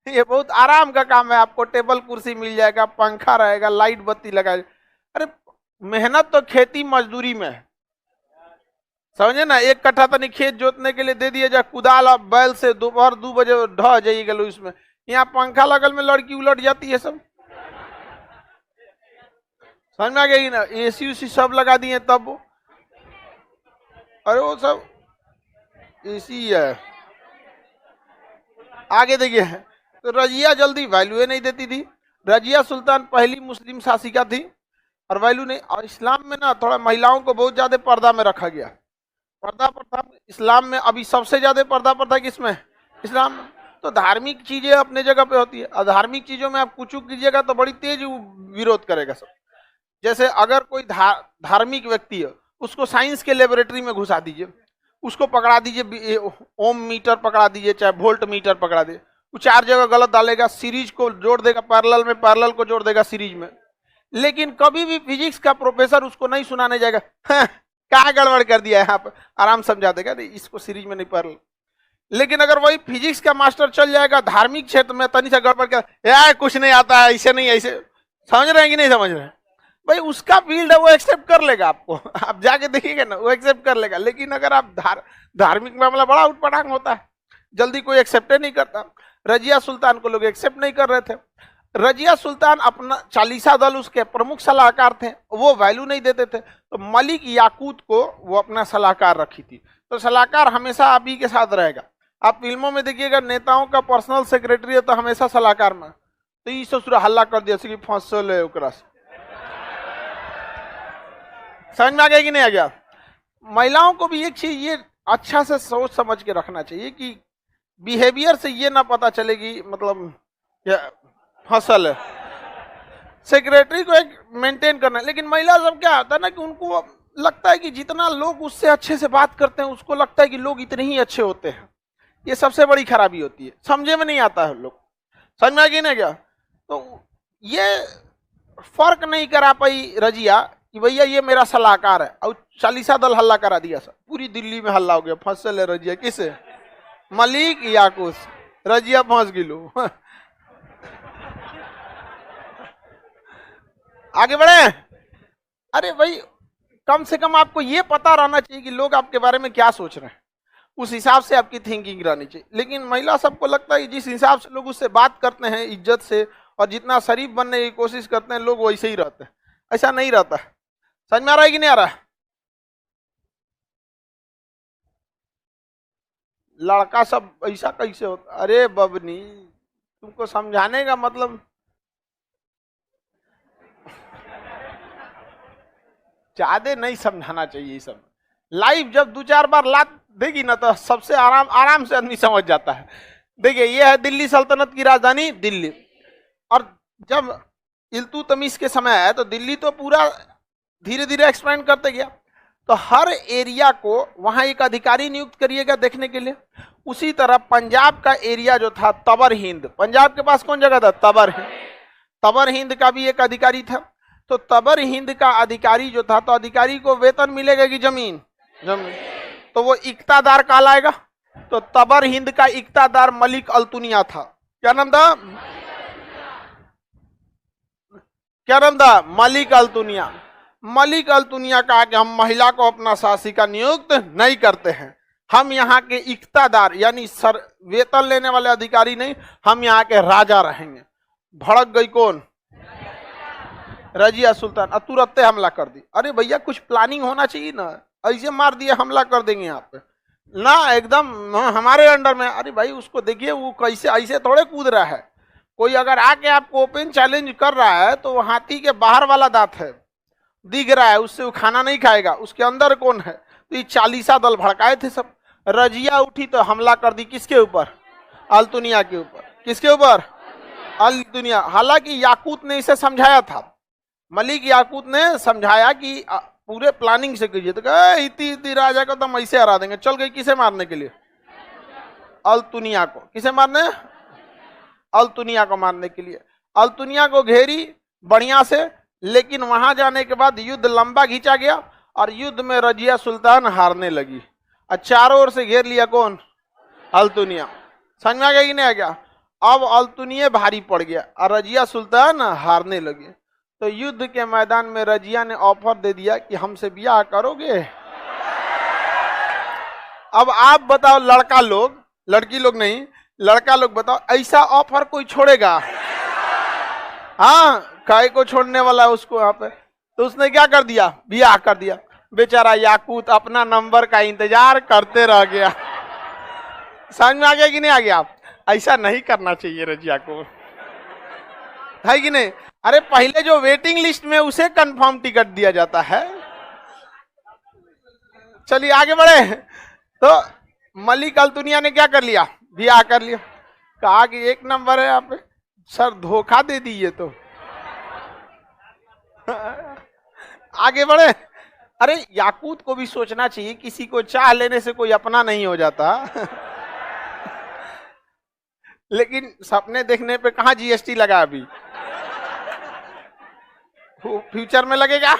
ये बहुत आराम का काम है, आपको टेबल कुर्सी मिल जाएगा, पंखा रहेगा, लाइट बत्ती लगा। अरे मेहनत तो खेती मजदूरी में है, समझे ना। 1 कट्ठा तनी खेत जोतने के लिए दे दिए जाए कुदाल, आप बैल से दोपहर 2 बजे ढह जाइएगा लो इसमें। यहाँ पंखा लगल में लड़की उलट जाती है सब, समझ में आ गई ना। एसी उसी सब लगा दिए तब वो, अरे वो सब एसी है। आगे देखिए, तो रजिया जल्दी वैल्यू नहीं देती थी। रजिया सुल्तान पहली मुस्लिम शासिका थी और वैल्यू नहीं। और इस्लाम में ना थोड़ा महिलाओं को बहुत ज्यादा पर्दा में रखा गया। पर्दा प्रथा इस्लाम में अभी सबसे ज्यादा पर्दा प्रथा किसमें? इस्लाम में। तो धार्मिक चीजें अपने जगह पे होती है, अधार्मिक चीजों में आप कुछ कीजिएगा तो बड़ी तेज विरोध करेगा सब। जैसे अगर कोई धार्मिक व्यक्ति है, उसको साइंस के लेबोरेटरी में घुसा दीजिए, उसको पकड़ा दीजिए, ओम मीटर पकड़ा दीजिए, चाहे वोल्ट मीटर पकड़ा दीजिए, वो 4 जगह गलत डालेगा, सीरीज को जोड़ देगा पैरेलल में, पैरेलल को जोड़ देगा सीरीज में। लेकिन कभी भी फिजिक्स का प्रोफेसर उसको नहीं सुनाने जाएगा, हाँ, क्या गड़बड़ कर दिया है, यहाँ पर आराम समझा देगा, नहीं इसको सीरीज में नहीं पैरेलल। लेकिन अगर वही फिजिक्स का मास्टर चल जाएगा धार्मिक क्षेत्र में, तनी सा गड़बड़ कर, यार कुछ नहीं आता है, ऐसे नहीं ऐसे, समझ रहे हैं कि नहीं समझ रहे हैं भाई, उसका फील्ड है, वो एक्सेप्ट कर लेगा आपको, आप जाके देखिएगा ना, वो एक्सेप्ट कर लेगा। लेकिन अगर आप धार्मिक मामला बड़ा उटपटांग होता है, जल्दी कोई एक्सेप्ट नहीं करता। रजिया सुल्तान को लोग एक्सेप्ट नहीं कर रहे थे। रजिया सुल्तान अपना चालीसा दल उसके प्रमुख सलाहकार थे, वो वैल्यू नहीं देते थे। तो मलिक याकूत को वो अपना सलाहकार रखी थी। तो सलाहकार हमेशा आप ही के साथ रहेगा। आप फिल्मों में देखिएगा, नेताओं का पर्सनल सेक्रेटरी है तो हमेशा सलाहकार में। तो ये ससुर हल्ला कर दिया कि फसल है ओकरा से, समझ में आ गया कि नहीं आ गया। महिलाओं को भी एक चीज ये अच्छा से सोच समझ के रखना चाहिए कि बिहेवियर से ये ना पता चलेगी मतलब फसल है, सेक्रेटरी को एक मेंटेन करना है। लेकिन महिला सब क्या होता है ना कि उनको लगता है कि जितना लोग उससे अच्छे से बात करते हैं, उसको लगता है कि लोग इतने ही अच्छे होते हैं। ये सबसे बड़ी खराबी होती है, समझे में नहीं आता है लोग, समझ में आ गई ना क्या। तो ये फर्क नहीं करा पाई रजिया कि भैया ये मेरा सलाहकार है, और चालीसा दल हल्ला करा दिया सब, पूरी दिल्ली में हल्ला हो गया, फसल है रजिया किसे? मलिक याकूत, रजिया फंस गिलो। आगे बढ़े। अरे भाई कम से कम आपको ये पता रहना चाहिए कि लोग आपके बारे में क्या सोच रहे हैं, उस हिसाब से आपकी थिंकिंग रहनी चाहिए। लेकिन महिला सबको लगता है जिस हिसाब से लोग उससे बात करते हैं इज्जत से, और जितना शरीफ बनने की कोशिश करते हैं, लोग वैसे ही रहते हैं। ऐसा नहीं रहता है, समझ में आ रहा है कि नहीं आ रहा है। लड़का सब ऐसा कैसे होता? अरे बबनी, तुमको समझाने का मतलब ज्यादा नहीं समझाना चाहिए। सब लाइफ जब 2-4 बार लात देगी ना तो सबसे आराम से आदमी समझ जाता है। देखिए ये है दिल्ली सल्तनत की राजधानी दिल्ली, और जब इल्तुतमिश के समय आया तो दिल्ली तो पूरा धीरे धीरे एक्सपेंड करते गया। तो हर एरिया को वहां एक अधिकारी नियुक्त करिएगा देखने के लिए। उसी तरह पंजाब का एरिया जो था तबर हिंद, पंजाब के पास कौन जगह था? तबर हिंद। तबर हिंद का भी एक अधिकारी था। तो तबर हिंद का अधिकारी जो था, तो अधिकारी को वेतन मिलेगा कि जमीन? जमीन। तो वो इक्तादार कहलाएगा। तो तबर हिंद का इक्तादार मलिक अल्तुनिया था। क्या नाम था? क्या नाम था? मलिक अल्तुनिया। मलिक अल्तुनिया कहा कि हम महिला को अपना शासिका नियुक्त नहीं करते हैं, हम यहाँ के इक्तादार यानी सर वेतन लेने वाले अधिकारी नहीं, हम यहाँ के राजा रहेंगे। भड़क गई कौन? रजिया सुल्तान। तुरंत हमला कर दी। अरे भैया कुछ प्लानिंग होना चाहिए ना, ऐसे मार दिया हमला कर देंगे यहाँ पे ना, एकदम हमारे अंडर में। अरे भाई उसको देखिए वो कैसे ऐसे थोड़े कूद रहा है। कोई अगर आके आपको ओपन चैलेंज कर रहा है तो वो हाथी के बाहर वाला दांत है, दिख रहा है, उससे वो खाना नहीं खाएगा। उसके अंदर कौन है? तो ये चालीसा दल भड़काए थे सब। रजिया उठी तो हमला कर दी किसके ऊपर? अल्तुनिया के ऊपर। किसके ऊपर? अल्तुनिया। हालांकि याकूत ने इसे समझाया था, मलिक याकूत ने समझाया कि पूरे प्लानिंग से कीजिए। तो कहे इति राजा को तो हम ऐसे हरा देंगे। चल गई किसे मारने के लिए? अल्तुनिया को। किसे मारने? अल्तुनिया को मारने के लिए। अल्तुनिया को घेरी बढ़िया से, लेकिन वहां जाने के बाद युद्ध लंबा खींचा गया और युद्ध में रजिया सुल्तान हारने लगी। और चारों ओर से घेर लिया कौन? अल्तुनिया। समझ में आ गया कि नहीं आ गया? अब अल्तुनिया भारी पड़ गया और रजिया सुल्तान हारने लगे। तो युद्ध के मैदान में रजिया ने ऑफर दे दिया कि हमसे ब्याह करोगे। अब आप बताओ, लड़का लोग, लड़की लोग नहीं, लड़का लोग बताओ, ऐसा ऑफर कोई छोड़ेगा? हाँ, काय को छोड़ने वाला उसको यहाँ पे। तो उसने क्या कर दिया, ब्याह कर दिया। बेचारा याकूत अपना नंबर का इंतजार करते रह गया। समझ में आ गया कि नहीं आ गया? आप ऐसा नहीं करना चाहिए रजिया को, है कि नहीं? अरे पहले जो वेटिंग लिस्ट में उसे कंफर्म टिकट दिया जाता है। चलिए आगे बढ़े। तो मलिक अल्तुनिया ने क्या कर लिया, ब्याह कर लिया। कहा कि एक नंबर है आप सर, धोखा दे दिए। तो आगे बढ़े। अरे याकूत को भी सोचना चाहिए, किसी को चाह लेने से कोई अपना नहीं हो जाता। लेकिन सपने देखने पे कहां जीएसटी लगा, अभी फ्यूचर में लगेगा।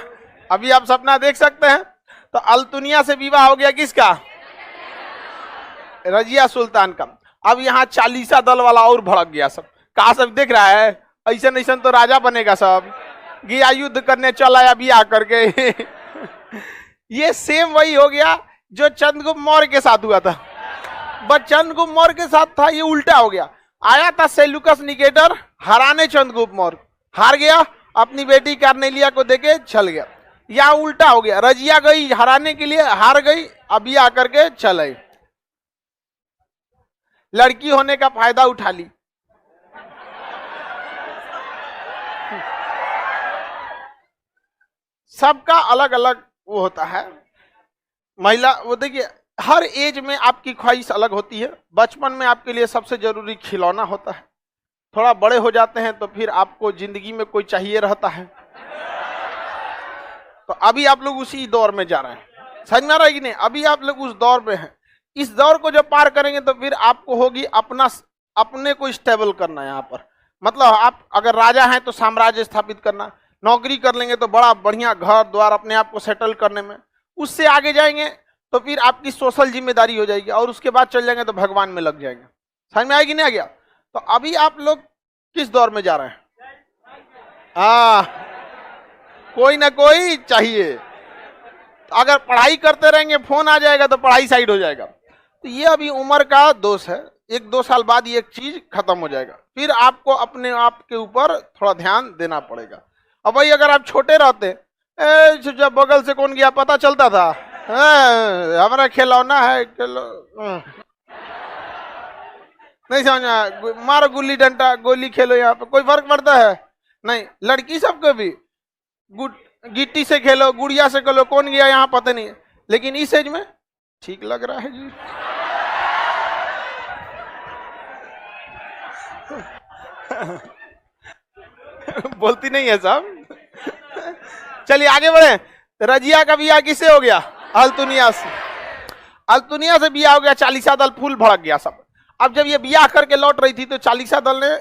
अभी आप सपना देख सकते हैं। तो अल्तुनिया से विवाह हो गया किसका, रजिया सुल्तान का। अब यहाँ चालीसा दल वाला और भड़क गया सब। कहा सब देख रहा है, ऐसा नहीं तो राजा बनेगा सब, गया युद्ध करने चला या ब्याह करके। ये सेम वही हो गया जो चंद्रगुप्त मौर्य के साथ हुआ था। बस चंद्रगुप्त मौर्य के साथ था, ये उल्टा हो गया। आया था सेल्यूकस निकेटर हराने चंद्रगुप्त मौर्य, हार गया, अपनी बेटी कार्नेलिया को देके चल गया। यहाँ उल्टा हो गया, रजिया गई हराने के लिए, हार गई, अब ब्याह करके चले। लड़की होने का फायदा उठा ली। सबका अलग अलग वो होता है। महिला, वो देखिए हर एज में आपकी ख्वाहिश अलग होती है। बचपन में आपके लिए सबसे जरूरी खिलौना होता है। थोड़ा बड़े हो जाते हैं तो फिर आपको जिंदगी में कोई चाहिए रहता है। तो अभी आप लोग उसी दौर में जा रहे हैं, समझ में आ रहा है कि नहीं? अभी आप लोग उस दौर में हैं। इस दौर को जब पार करेंगे तो फिर आपको होगी अपने को स्टेबल करना। यहाँ पर मतलब आप अगर राजा हैं तो साम्राज्य स्थापित करना, नौकरी कर लेंगे तो बड़ा बढ़िया घर द्वार अपने आप को सेटल करने में। उससे आगे जाएंगे तो फिर आपकी सोशल जिम्मेदारी हो जाएगी, और उसके बाद चल जाएंगे तो भगवान में लग जाएंगे। समझ में आएगी नहीं आ गया? तो अभी आप लोग किस दौर में जा रहे हैं? कोई ना कोई चाहिए। अगर पढ़ाई करते रहेंगे फोन आ जाएगा तो पढ़ाई साइड हो जाएगा। तो ये अभी उम्र का दोष है। 1-2 साल बाद ये चीज खत्म हो जाएगा, फिर आपको अपने आप के ऊपर थोड़ा ध्यान देना पड़ेगा। अब भाई अगर आप छोटे रहते, जब बगल से कौन गया पता चलता था, हमारा खिलौना है, नहीं समझ, मारो गुल्ली डंडा, गोली खेलो, यहाँ पे कोई फर्क पड़ता है नहीं। लड़की सबको भी गिट्टी से खेलो, गुड़िया से खेलो, कौन गया यहाँ पता नहीं। लेकिन इस एज में ठीक लग रहा है जी। बोलती नहीं है साहब। चलिए आगे बढ़े। रजिया का ब्याह किससे हो गया? अल्तुनिया से। अल्तुनिया से ब्याह हो गया, चालीसा दल फूल भड़क गया सब। अब जब ये ब्याह करके लौट रही थी तो चालीसा दल ने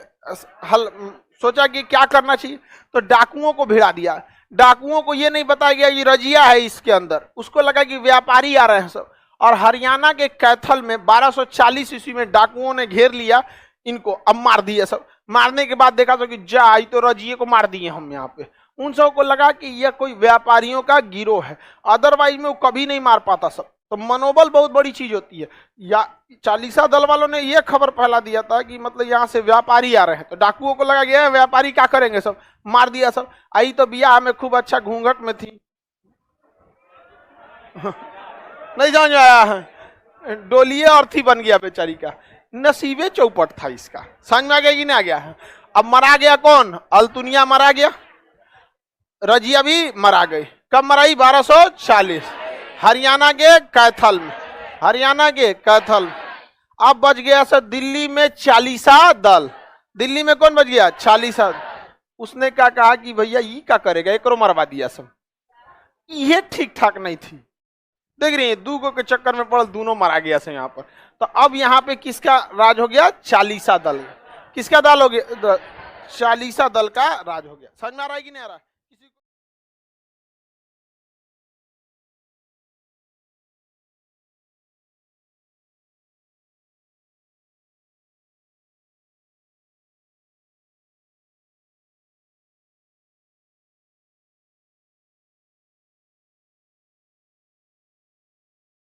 सोचा कि क्या करना चाहिए, तो डाकुओं को भिड़ा दिया। डाकुओं को ये नहीं बताया गया ये रजिया है इसके अंदर, उसको लगा कि व्यापारी आ रहे हैं सब। और हरियाणा के कैथल में 1240 ईस्वी में डाकुओं ने घेर लिया इनको, अब मार दिया सब। मारने के बाद देखा तो कि जा आई तो रजिए को मार दिए हम यहाँ पे। उन सबको लगा कि यह कोई व्यापारियों का गिरोह है, अदरवाइज में वो कभी नहीं मार पाता सब। तो मनोबल बहुत बड़ी चीज होती है। या चालीसा दल वालों ने यह खबर फैला दिया था कि मतलब यहाँ से व्यापारी आ रहे हैं, तो डाकुओं को लगा कि व्यापारी क्या करेंगे सब, मार दिया सब। आई तो ब्याह में खूब अच्छा घूंघट में थी। नहीं समझ आया है, डोलिए और थी बन गया बेचारी का, नसीबे चौपट था इसका। समझ में आ गया कि नहीं आ गया? अब मरा गया कौन? अल्तुनिया मरा गया, रजिया भी मरा गई। कब मराई? 1240 हरियाणा के कैथल में। हरियाणा के कैथल। अब बच गया सर दिल्ली में चालीसा दल। दिल्ली में कौन बच गया? चालीसा। उसने क्या कहा कि भैया ये क्या करेगा, एक मरवा दिया सब। ये ठीक ठाक नहीं थी। देख रही है, दूगो के चक्कर में पड़ दोनों मरा गया से यहाँ पर। तो अब यहाँ पे किसका राज हो गया? चालीसा दल। किसका दल हो गया? चालीसा दल का राज हो गया। समझ में आ रहा है कि नहीं आ रहा है?